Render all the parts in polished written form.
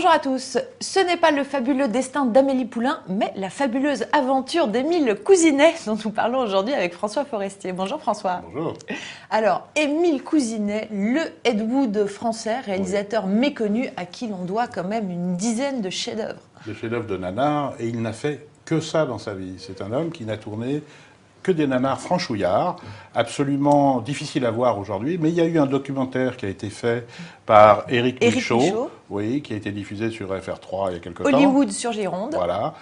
Bonjour à tous. Ce n'est pas le fabuleux destin d'Amélie Poulain, mais la fabuleuse aventure d'Émile Couzinet dont nous parlons aujourd'hui avec François Forestier. Bonjour François. Bonjour. Alors, Émile Couzinet, le Ed Wood français, réalisateur méconnu à qui l'on doit quand même une dizaine de chefs-d'œuvre. Des chefs-d'œuvre de nanar, et il n'a fait que ça dans sa vie. C'est un homme qui n'a tourné que des nanars franchouillards, absolument difficiles à voir aujourd'hui. Mais il y a eu un documentaire qui a été fait par Éric Michaud, oui, qui a été diffusé sur FR3 il y a quelques temps. Hollywood sur Gironde. Voilà.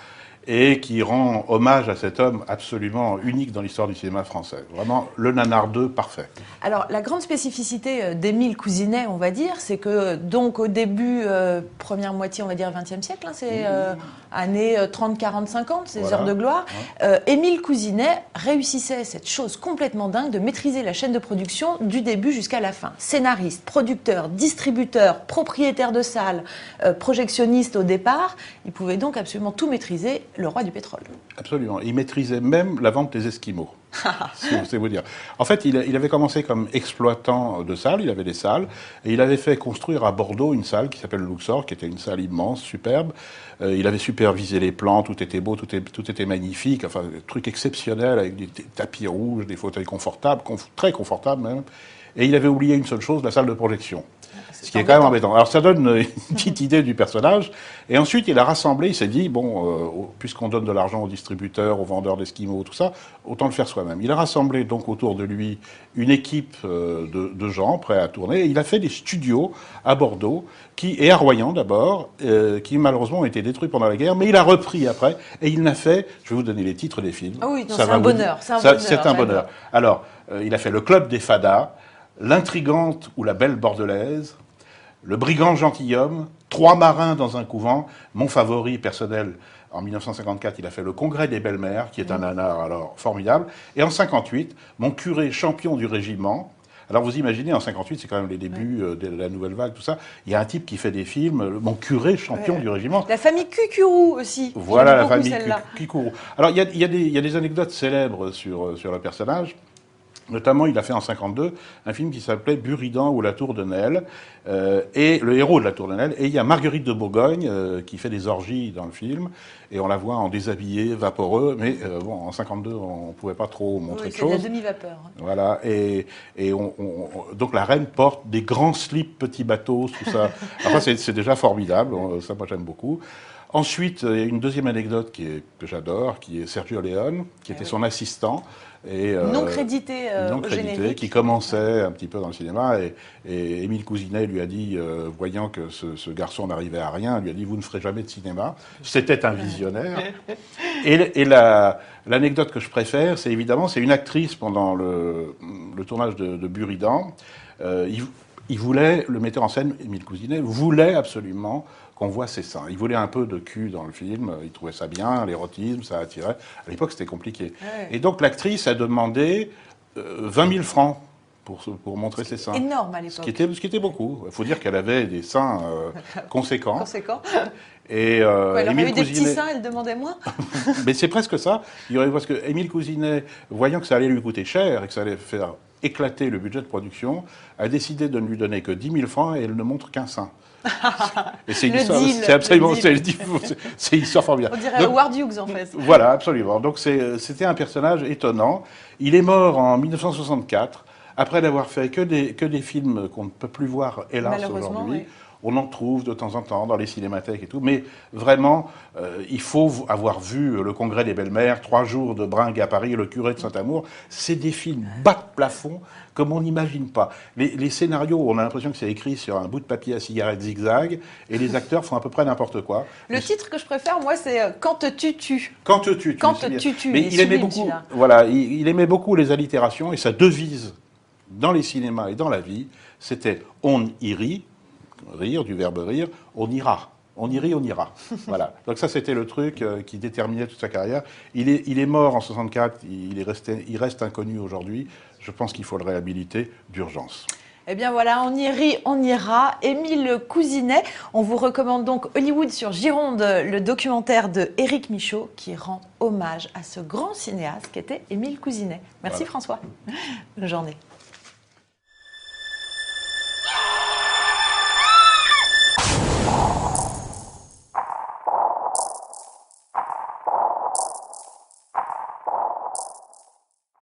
Et qui rend hommage à cet homme absolument unique dans l'histoire du cinéma français. Vraiment, le nanar 2 parfait. Alors, la grande spécificité d'Émile Couzinet, on va dire, c'est que, donc, au début, première moitié, on va dire, 20e siècle, hein, c'est années 30, 40, 50, ces heures de gloire, Émile Couzinet réussissait cette chose complètement dingue de maîtriser la chaîne de production du début jusqu'à la fin. Scénariste, producteur, distributeur, propriétaire de salle, projectionniste au départ, il pouvait donc absolument tout maîtriser. Le roi du pétrole. Absolument. Il maîtrisait même la vente des Esquimaux. C'est vous dire. En fait, il avait commencé comme exploitant de salles. Il avait des salles. Et il avait fait construire à Bordeaux une salle qui s'appelle le Luxor, qui était une salle immense, superbe. Il avait supervisé les plans. Tout était beau, tout était magnifique. Enfin, un truc exceptionnel avec des tapis rouges, des fauteuils confortables, très confortables même. Et il avait oublié une seule chose, la salle de projection. Ce qui est quand même embêtant. Alors ça donne une petite idée du personnage. Et ensuite, il a rassemblé, il s'est dit, bon, puisqu'on donne de l'argent aux distributeurs, aux vendeurs d'esquimaux, tout ça, autant le faire soi-même. Il a rassemblé donc autour de lui une équipe de gens prêts à tourner. Et il a fait des studios à Bordeaux, et à Royan d'abord, qui malheureusement ont été détruits pendant la guerre, mais il a repris après. Et il n'a fait, je vais vous donner les titres des films. Ah oui, c'est un bonheur. C'est un bonheur. Alors, il a fait Le Club des Fadas, L'Intrigante ou la Belle Bordelaise, Le Brigand Gentilhomme, Trois marins dans un couvent. Mon favori personnel, en 1954, il a fait Le Congrès des Belles-Mères, qui est un nanar alors formidable. Et en 58, Mon curé champion du régiment. Alors vous imaginez, en 58, c'est quand même les débuts de la nouvelle vague, tout ça. Il y a un type qui fait des films, Mon curé champion du régiment. La famille Cucurou aussi. Voilà, la famille Cucurou. Alors il y a des anecdotes célèbres sur le personnage. Notamment, il a fait en 52 un film qui s'appelait Buridan ou La Tour de Nesle, et le héros de La Tour de Nesle. Et il y a Marguerite de Bourgogne qui fait des orgies dans le film, et on la voit en déshabillé, vaporeux. Mais bon, en 52, on pouvait pas trop montrer de choses. C'est de la demi-vapeur. Voilà, donc la reine porte des grands slips petits bateaux, tout ça. Enfin, c'est déjà formidable. Ça, moi, j'aime beaucoup. Ensuite, il y a une deuxième anecdote que j'adore, qui est Sergio Leone, qui était son assistant. Et, non crédité au générique. Qui commençait un petit peu dans le cinéma. Et Émile Couzinet lui a dit, voyant que ce garçon n'arrivait à rien, lui a dit, vous ne ferez jamais de cinéma. C'était un visionnaire. Et l'anecdote que je préfère, c'est évidemment, c'est une actrice pendant le tournage de Buridan. Il voulait, le metteur en scène, Émile Couzinet, voulait absolument qu'on voit ses seins. Il voulait un peu de cul dans le film, il trouvait ça bien, l'érotisme, ça attirait. À l'époque, c'était compliqué. Ouais. Et donc, l'actrice a demandé 20 000 francs pour montrer ses seins. Énorme à l'époque. Ce qui était beaucoup. Il faut dire qu'elle avait des seins conséquents. Conséquents. Et elle aurait eu des petits seins, elle demandait moins. Mais c'est presque ça. Parce que Émile Couzinet, voyant que ça allait lui coûter cher et que ça allait faire éclater le budget de production, a décidé de ne lui donner que 10 000 francs et elle ne montre qu'un sein. Et c'est une histoire formidable. On dirait Howard Hughes en fait. Voilà, absolument. Donc c'était un personnage étonnant. Il est mort en 1964 après n'avoir fait que des films qu'on ne peut plus voir hélas aujourd'hui. Oui. On en trouve de temps en temps dans les cinémathèques et tout, mais vraiment, il faut avoir vu Le Congrès des Belles-Mères, 3 jours de bringue à Paris, Le curé de Saint-Amour. C'est des films bas de plafond comme on n'imagine pas. Les scénarios, on a l'impression que c'est écrit sur un bout de papier à cigarette zigzag, et les acteurs font à peu près n'importe quoi. Le titre que je préfère, moi, c'est Quand tu tues. Quand tu tues. Quand tu tues. Mais il aimait beaucoup. Voilà, il aimait beaucoup les allitérations, et sa devise dans les cinémas et dans la vie, c'était on y rit. Rire, du verbe rire, on ira. On y rit, on ira. Voilà. Donc ça, c'était le truc qui déterminait toute sa carrière. Il est mort en 64, il reste inconnu aujourd'hui. Je pense qu'il faut le réhabiliter d'urgence. Eh bien voilà, on y rit, on ira. Émile Couzinet. On vous recommande donc Hollywood sur Gironde, le documentaire de Éric Michaud qui rend hommage à ce grand cinéaste qu'était Émile Couzinet. Merci François. Bonne journée.